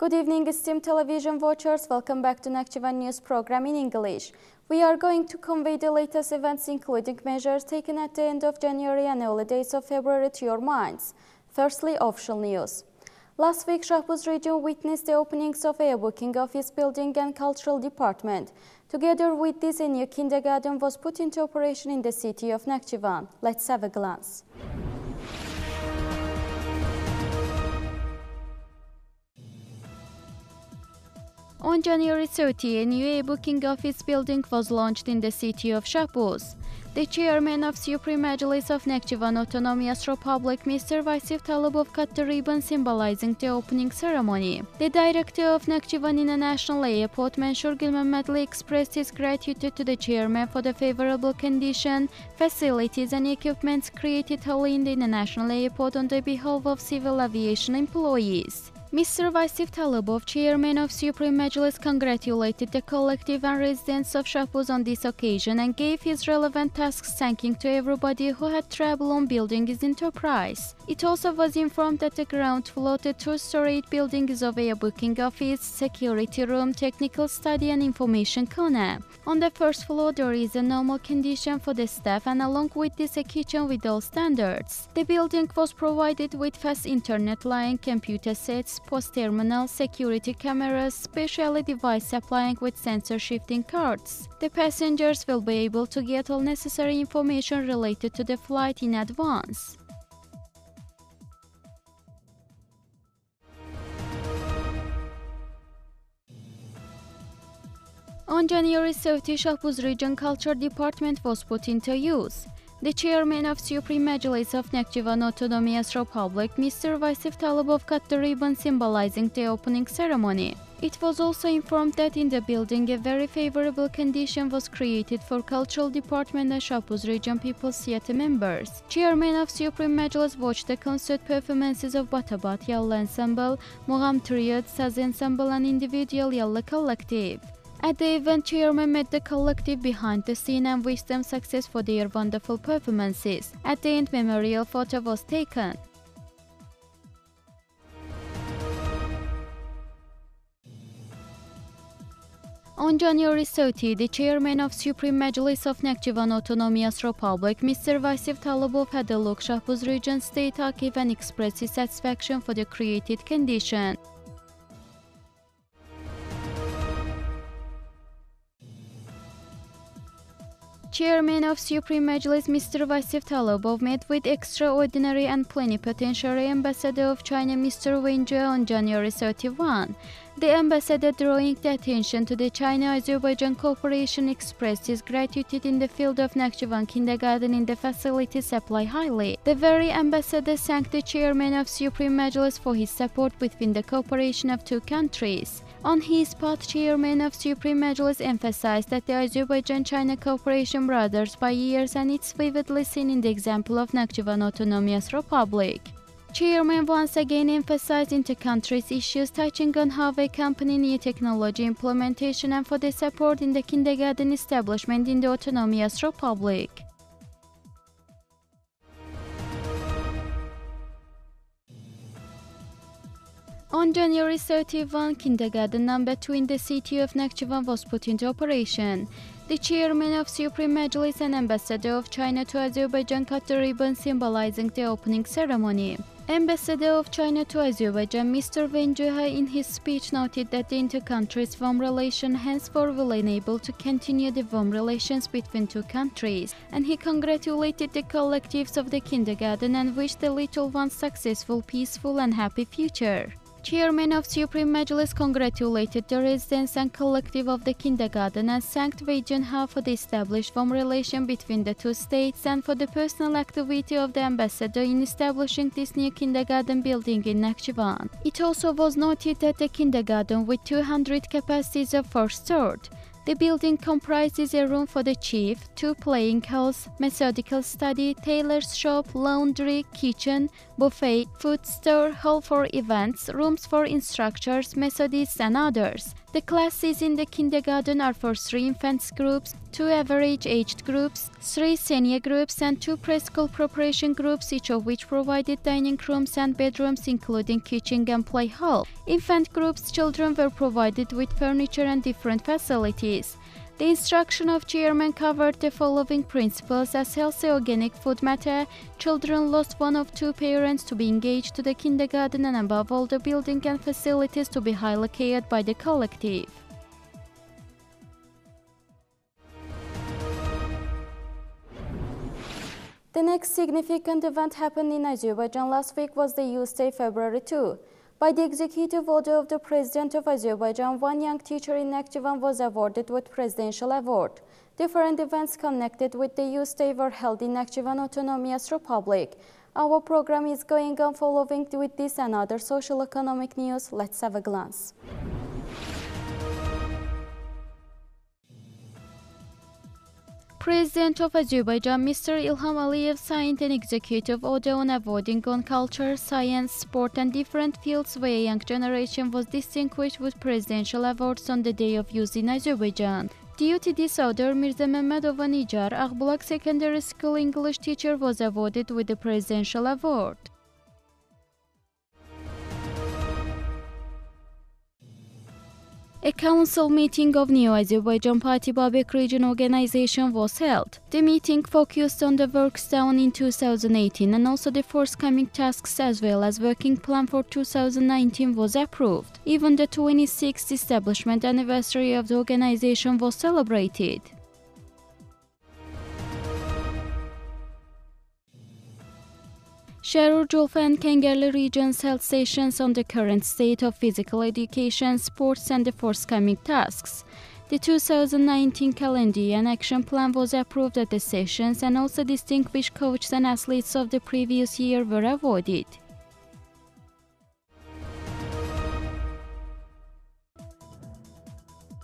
Good evening, esteemed television watchers. Welcome back to Nakhchivan news program in English. We are going to convey the latest events, including measures taken at the end of January and early days of February to your minds. Firstly, official news. Last week, Shahpuz region witnessed the openings of a booking office building and cultural department. Together with this, a new kindergarten was put into operation in the city of Nakhchivan. Let's have a glance. On January 30, a new booking office building was launched in the city of Shahpuz. The chairman of Supreme Majlis of Nakhchivan Autonomous Republic, Mr. Vasif Talibov, cut the ribbon symbolizing the opening ceremony. The director of Nakhchivan International Airport, Manshur Gilmamedli, expressed his gratitude to the chairman for the favorable condition, facilities and equipment created wholly in the international airport on the behalf of civil aviation employees. Mr. Vasif Talibov, chairman of Supreme Majlis, congratulated the collective and residents of Shahpuz on this occasion and gave his relevant tasks, thanking to everybody who had trouble on building his enterprise. It also was informed that the ground floor, the two-story building, is of a booking office, security room, technical study and information corner. On the first floor, there is a normal condition for the staff and along with this a kitchen with all standards. The building was provided with fast internet line, computer sets, post terminal, security cameras, specially device supplying with sensor shifting cards. The passengers will be able to get all necessary information related to the flight in advance. On January 30, Shahpuz Region Culture Department was put into use. The chairman of Supreme Majlis of Nakhchivan Autonomous Republic, Mr. Vasif Talibov, cut the ribbon symbolizing the opening ceremony. It was also informed that in the building a very favorable condition was created for Cultural Department and Shahpuz Region People's Theatre members. Chairman of Supreme Majlis watched the concert performances of Batabat Yalla Ensemble, Mugham Trio, Saz Ensemble and individual Yalla Collective. At the event, chairman met the collective behind the scene and wished them success for their wonderful performances. At the end, memorial photo was taken. On January 30, the chairman of Supreme Majlis of Nakhchivan Autonomous Republic, Mr. Vasif Talibov, had a look Shahpuz Region State Archive and expressed his satisfaction for the created condition. Chairman of Supreme Majlis, Mr. Vasif Talibov, met with extraordinary and plenipotentiary ambassador of China, Mr. Wen Jie, on January 31. The ambassador, drawing the attention to the China-Azerbaijan cooperation, expressed his gratitude in the field of Nakhchivan kindergarten in the facility supply highly. The very ambassador thanked the chairman of Supreme Majlis for his support between the cooperation of two countries. On his part, chairman of Supreme Majlis emphasized that the Azerbaijan-China cooperation brothers by years and it's vividly seen in the example of Nakhchivan Autonomous Republic. Chairman once again emphasized inter-countries issues touching on how a company new technology implementation and for the support in the kindergarten establishment in the Autonomous Republic. On January 31, kindergarten number 2 in the city of Nakhchivan was put into operation. The chairman of Supreme Majlis and ambassador of China to Azerbaijan cut the ribbon symbolizing the opening ceremony. Ambassador of China to Azerbaijan, Mr. Wen Jie, in his speech noted that the inter-countries warm relation henceforth will enable to continue the warm relations between two countries, and he congratulated the collectives of the kindergarten and wished the little ones successful, peaceful and happy future. Chairman of Supreme Majlis congratulated the residents and collective of the kindergarten and thanked Wei Junha for the established warm relation between the two states and for the personal activity of the ambassador in establishing this new kindergarten building in Nakhchivan. It also was noted that the kindergarten with 200 capacities of first-stored. The building comprises a room for the chief, 2 playing halls, methodical study, tailor's shop, laundry, kitchen, buffet, food store, hall for events, rooms for instructors, methodists and others. The classes in the kindergarten are for 3 infants groups, 2 average-aged groups, 3 senior groups, and 2 preschool preparation groups, each of which provided dining rooms and bedrooms, including kitchen and play hall. Infant groups children were provided with furniture and different facilities. The instruction of chairman covered the following principles: as healthy organic food matter, children lost one of 2 parents to be engaged to the kindergarten, and above all the building and facilities to be highly cared by the collective. The next significant event happened in Azerbaijan last week was the Youth Day, February 2. By the executive order of the President of Azerbaijan, one young teacher in Nakhchivan was awarded with Presidential Award. Different events connected with the Youth Day were held in Nakhchivan Autonomous Republic. Our program is going on following with this and other social economic news. Let's have a glance. President of Azerbaijan, Mr. Ilham Aliyev, signed an executive order on awarding on culture, science, sport and different fields where a young generation was distinguished with presidential awards on the Day of Youth in Azerbaijan. Due to this order, Mirza Mehmedova Nijar, Aghbulak Secondary School English teacher, was awarded with the presidential award. A council meeting of New Azerbaijan Party Babek Region Organization was held. The meeting focused on the works done in 2018 and also the forthcoming tasks, as well as working plan for 2019 was approved. Even the 26th establishment anniversary of the organization was celebrated. Şerurculfa and Kengerli regions held sessions on the current state of physical education, sports and the forthcoming tasks. The 2019 calendar and action plan was approved at the sessions, and also distinguished coaches and athletes of the previous year were awarded.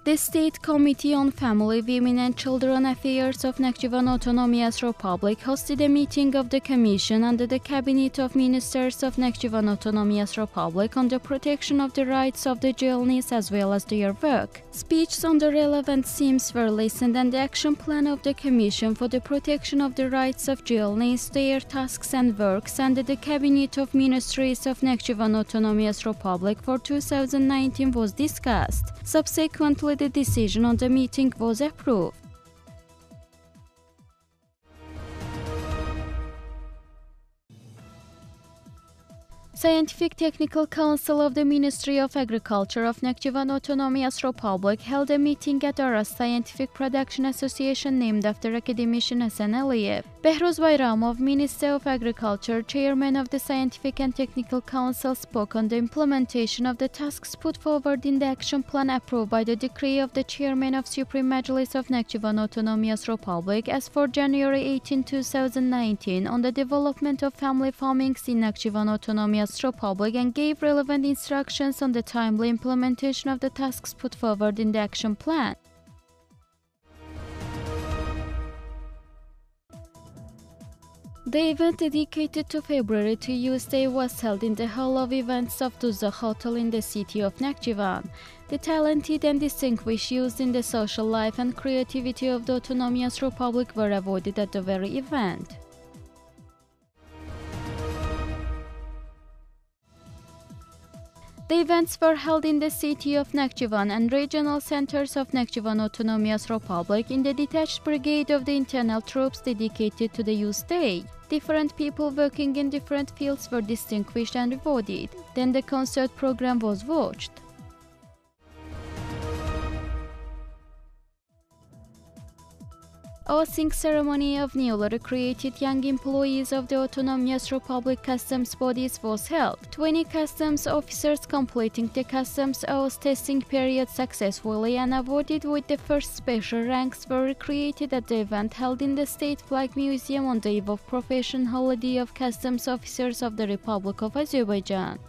The State Committee on Family, Women and Children Affairs of Nakhchivan Autonomous Republic hosted a meeting of the Commission under the Cabinet of Ministers of Nakhchivan Autonomous Republic on the protection of the rights of the journalists as well as their work. Speeches on the relevant themes were listened, and the action plan of the Commission for the protection of the rights of journalists, their tasks and works under the Cabinet of Ministries of Nakhchivan Autonomous Republic for 2019 was discussed. Subsequently, the decision on the meeting was approved. Scientific Technical Council of the Ministry of Agriculture of Nakhchivan Autonomous Republic held a meeting at Aras Scientific Production Association named after academician Hasan Aliyev. Behruz Bayramov, Minister of Agriculture, Chairman of the Scientific and Technical Council, spoke on the implementation of the tasks put forward in the action plan approved by the decree of the Chairman of Supreme Majlis of Nakhchivan Autonomous Republic as for January 18, 2019 on the development of family farmings in Nakhchivan Autonomous Republic, and gave relevant instructions on the timely implementation of the tasks put forward in the action plan. The event dedicated to February to Youth Day was held in the Hall of Events of Tuzla Hotel in the city of Nakhchivan. The talented and distinguished youth in the social life and creativity of the Autonomous Republic were awarded at the very event. The events were held in the city of Nakhchivan and regional centers of Nakhchivan Autonomous Republic in the detached brigade of the internal troops dedicated to the Youth Day. Different people working in different fields were distinguished and rewarded. Then the concert program was watched. Oathing ceremony of newly recruited young employees of the Autonomous Republic customs bodies was held. 20 customs officers completing the customs oath testing period successfully and awarded with the first special ranks were recruited at the event held in the State Flag Museum on the eve of profession holiday of customs officers of the Republic of Azerbaijan.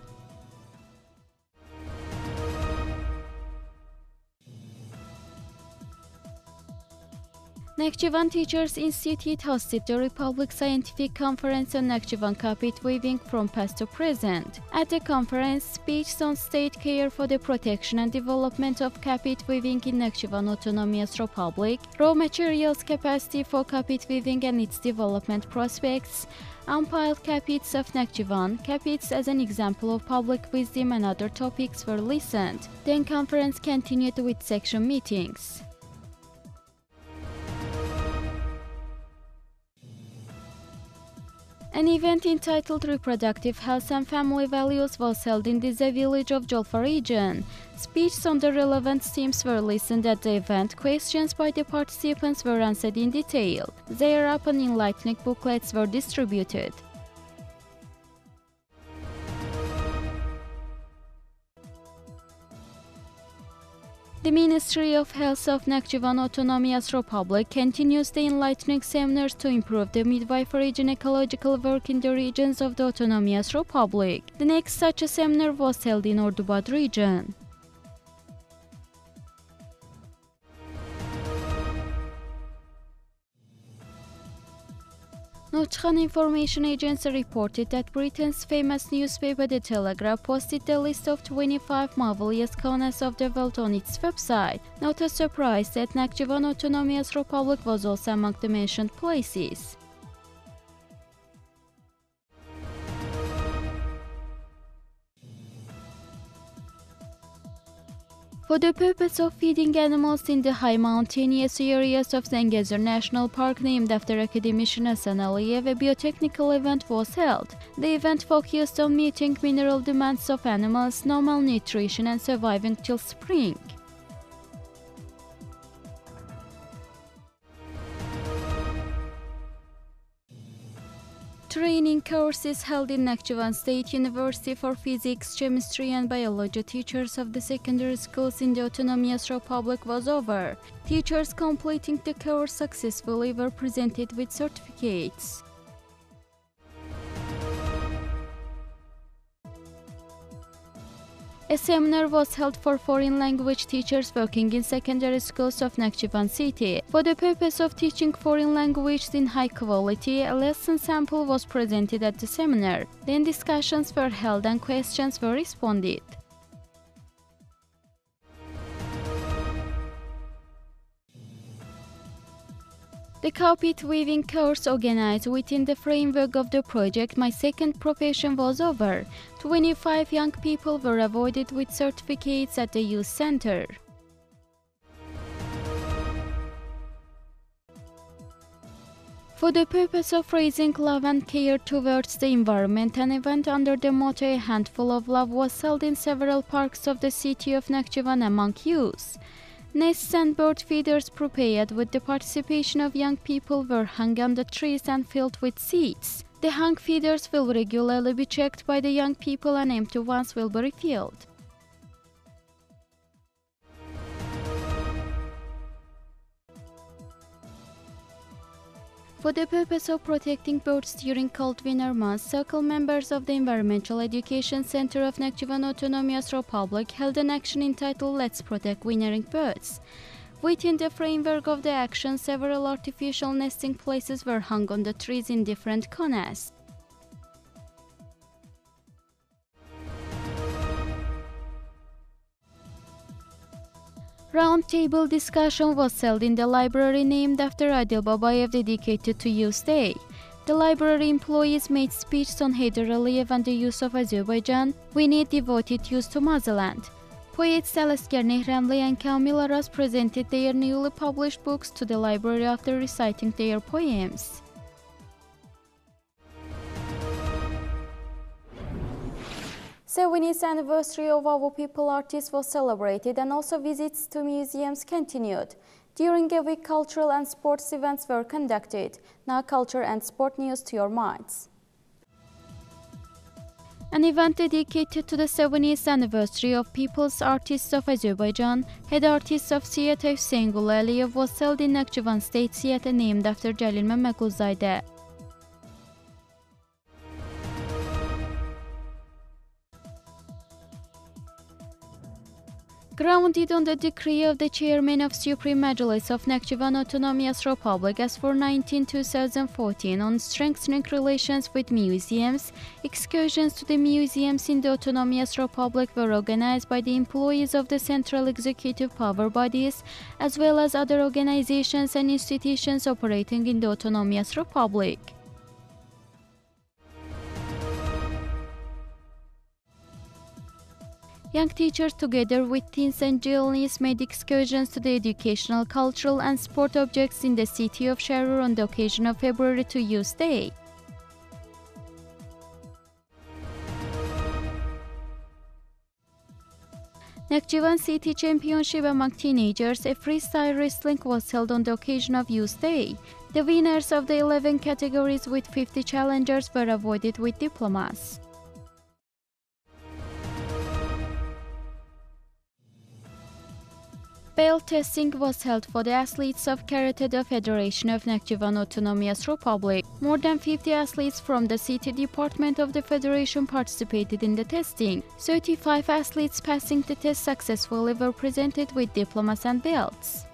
Nakhchivan Teachers Institute hosted the Republic Scientific Conference on Nakhchivan carpet weaving from past to present. At the conference, speeches on state care for the protection and development of carpet weaving in Nakhchivan Autonomous Republic, raw materials capacity for carpet weaving and its development prospects, unpiled carpets of Nakhchivan, carpets as an example of public wisdom and other topics were listened. Then conference continued with section meetings. An event entitled Reproductive Health and Family Values was held in the village of Jolfa region. Speeches on the relevant themes were listened at the event. Questions by the participants were answered in detail. Thereupon, enlightening booklets were distributed. The Ministry of Health of Nakhchivan Autonomous Republic continues the enlightening seminars to improve the midwifery gynecological work in the regions of the Autonomous Republic. The next such a seminar was held in Ordubad region. Nakhchivan Information Agency reported that Britain's famous newspaper The Telegraph posted the list of 25 marvelous corners of the world on its website. Not a surprise that Nakhchivan Autonomous Republic was also among the mentioned places. For the purpose of feeding animals in the high mountainous areas of Zengezur National Park named after academician Hasan Aliyev, a biotechnical event was held. The event focused on meeting mineral demands of animals, normal nutrition and surviving till spring. Training courses held in Nakhchivan State University for physics, chemistry and biology teachers of the secondary schools in the Autonomous Republic was over. Teachers completing the course successfully were presented with certificates. A seminar was held for foreign language teachers working in secondary schools of Nakhchivan city. For the purpose of teaching foreign languages in high quality, a lesson sample was presented at the seminar. Then discussions were held and questions were responded. The carpet weaving course organized within the framework of the project My Second Profession was over. 25 young people were awarded with certificates at the youth center. For the purpose of raising love and care towards the environment, an event under the motto A Handful of Love was held in several parks of the city of Nakhchivan among youth. Nests and bird feeders prepared with the participation of young people were hung on the trees and filled with seeds. The hung feeders will regularly be checked by the young people and empty ones will be refilled. For the purpose of protecting birds during cold winter months, circle members of the Environmental Education Center of Nakhchivan Autonomous Republic held an action entitled Let's Protect Wintering Birds. Within the framework of the action, several artificial nesting places were hung on the trees in different corners. Roundtable discussion was held in the library named after Adil Babayev dedicated to Youth Day. The library employees made speeches on Heydar Aliyev and the use of Azerbaijan. We need devoted youth to motherland. Poets Alasker Nehramli and Kamil Aras presented their newly published books to the library after reciting their poems. 70th anniversary of our people artists was celebrated and also visits to museums continued. During a week, cultural and sports events were conducted. Now culture and sport news to your minds. An event dedicated to the 70th anniversary of People's Artists of Azerbaijan, head artist of theatre Hüseyin Aliyev was held in Nakhchivan State Theatre named after Jalil Memegulzadeh. Grounded on the decree of the Chairman of Supreme Majlis of Nakhchivan Autonomous Republic as for 19/2014 on strengthening relations with museums, excursions to the museums in the Autonomous Republic were organized by the employees of the central executive power bodies as well as other organizations and institutions operating in the Autonomous Republic. Young teachers together with teens and jeunes made excursions to the educational, cultural and sport objects in the city of Sharur on the occasion of February 2 Youth Day. Nakhchivan City Championship among teenagers, a freestyle wrestling was held on the occasion of Youth Day. The winners of the 11 categories with 50 challengers were awarded with diplomas. Belt testing was held for the athletes of Karate Do Federation of Nakhchivan Autonomous Republic. More than 50 athletes from the city department of the federation participated in the testing. 35 athletes passing the test successfully were presented with diplomas and belts.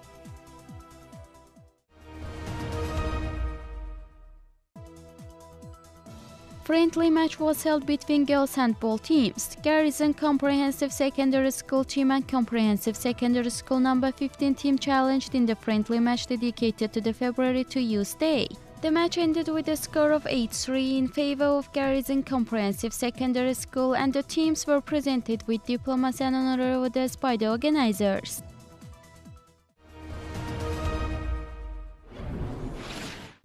Friendly match was held between girls handball teams. Garrison Comprehensive Secondary School team and Comprehensive Secondary School number 15 team challenged in the friendly match dedicated to the February 2 Youth Day. The match ended with a score of 8-3 in favor of Garrison Comprehensive Secondary School, and the teams were presented with diplomas and honorary awards by the organizers.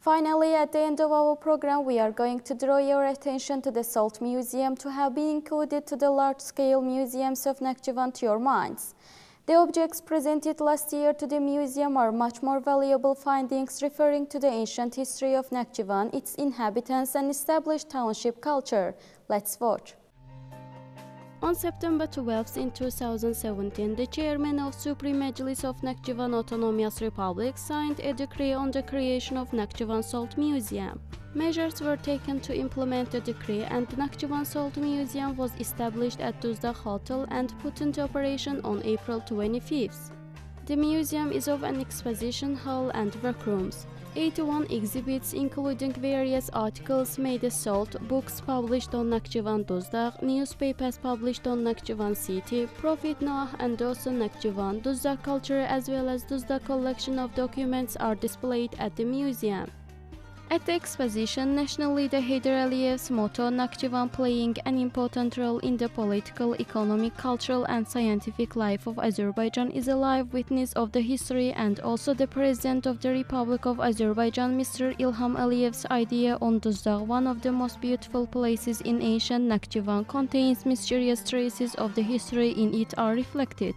Finally, at the end of our program, we are going to draw your attention to the Salt Museum to have been included to the large-scale museums of Nakhchivan to your minds. The objects presented last year to the museum are much more valuable findings referring to the ancient history of Nakhchivan, its inhabitants and established township culture. Let's watch. On September 12 in 2017, the chairman of Supreme Majlis of Nakhchivan Autonomous Republic signed a decree on the creation of Nakhchivan Salt Museum. Measures were taken to implement the decree, and the Nakhchivan Salt Museum was established at Duzda Hotel and put into operation on April 25. The museum is of an exposition hall and workrooms. 81 exhibits including various articles made of salt, books published on Nakhchivan Duzda, newspapers published on Nakhchivan city, Prophet Noah and also Nakhchivan, Duzda culture as well as Duzda collection of documents are displayed at the museum. At the exposition, national leader Heydar Aliyev's motto, Nakhchivan playing an important role in the political, economic, cultural and scientific life of Azerbaijan, is a live witness of the history, and also the President of the Republic of Azerbaijan, Mr. Ilham Aliyev's idea on Duzda, one of the most beautiful places in ancient Nakhchivan, contains mysterious traces of the history in it are reflected.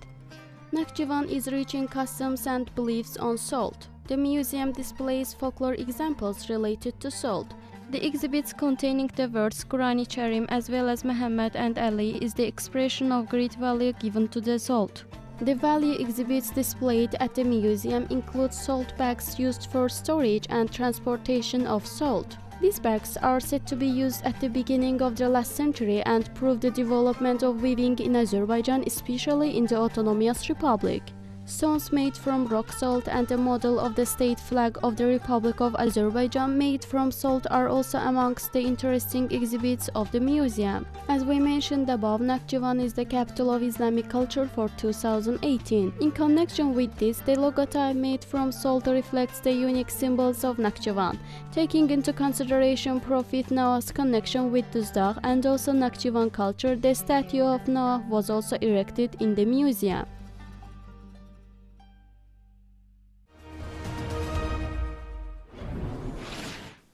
Nakhchivan is rich in customs and beliefs on salt. The museum displays folklore examples related to salt. The exhibits containing the words Qurani Karim as well as Muhammad and Ali is the expression of great value given to the salt. The value exhibits displayed at the museum include salt bags used for storage and transportation of salt. These bags are said to be used at the beginning of the last century and prove the development of weaving in Azerbaijan, especially in the Autonomous Republic. Stones made from rock salt and a model of the state flag of the Republic of Azerbaijan made from salt are also amongst the interesting exhibits of the museum. As we mentioned above, Nakhchivan is the capital of Islamic culture for 2018. In connection with this, the logotype made from salt reflects the unique symbols of Nakhchivan, taking into consideration Prophet Noah's connection with Duzda and also Nakhchivan culture. The statue of Noah was also erected in the museum.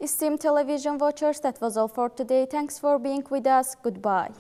Esteemed television watchers, that was all for today. Thanks for being with us. Goodbye.